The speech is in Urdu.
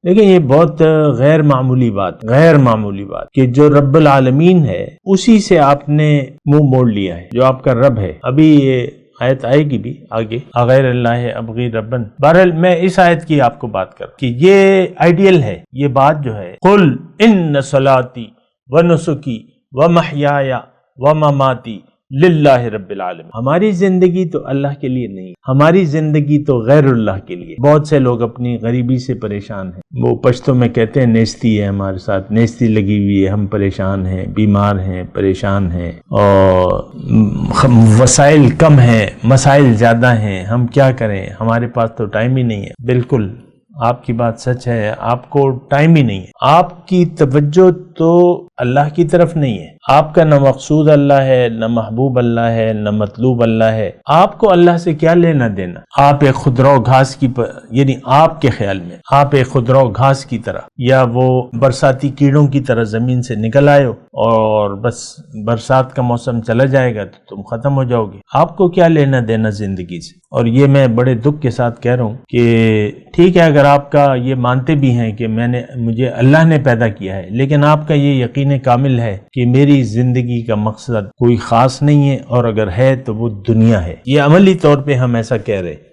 لیکن یہ بہت غیر معمولی بات کہ جو رب العالمین ہے اسی سے آپ نے منہ موڑ لیا ہے، جو آپ کا رب ہے۔ ابھی یہ آیت آئے گی بھی آگے، اغیر اللہ ابغی ربن۔ بہرحال میں اس آیت کی آپ کو بات کر کہ یہ آئیڈیل ہے، یہ بات جو ہے قل ان صلاتی ونسکی ومحیای ومماتی للہ رب العالمین۔ ہماری زندگی تو اللہ کے لیے نہیں، ہماری زندگی تو غیر اللہ کے لیے۔ بہت سے لوگ اپنی غریبی سے پریشان ہیں، وہ پشتوں میں کہتے ہیں نیستی ہے، ہمارے ساتھ نیستی لگی ہوئی ہے، ہم پریشان ہیں، بیمار ہیں، پریشان ہیں، اور وسائل کم ہیں، مسائل زیادہ ہیں، ہم کیا کریں، ہمارے پاس تو ٹائم ہی نہیں ہے۔ بالکل آپ کی بات سچ ہے، آپ کو ٹائم ہی نہیں ہے۔ آپ کی توجہ تو اللہ کی طرف نہیں ہے، آپ کا نہ مقصود اللہ ہے، نہ محبوب اللہ ہے، نہ مطلوب اللہ ہے۔ آپ کو اللہ سے کیا لینا دینا؟ آپ ایک خضرو گھاس کی یعنی آپ کے خیال میں آپ ایک خضرو گھاس کی طرح یا وہ برساتی کیڑوں کی طرح زمین سے نکل آئے ہو، اور بس برسات کا موسم چلا جائے گا تو تم ختم ہو جاؤ گے۔ آپ کو کیا لینا دینا زندگی سے؟ اور یہ میں بڑے دکھ کے ساتھ کہہ رہا ہوں کہ ٹھیک ہے، اگر آپ کا یہ مانتے بھی ہیں کہ مجھے اللہ نے پیدا کیا ہے، لیکن آپ کا یہ یقین کامل ہے کہ میری زندگی کا مقصد کوئی خاص نہیں ہے، اور اگر ہے تو وہ دنیا ہے۔ یہ عملی طور پہ ہم ایسا کہہ رہے ہیں۔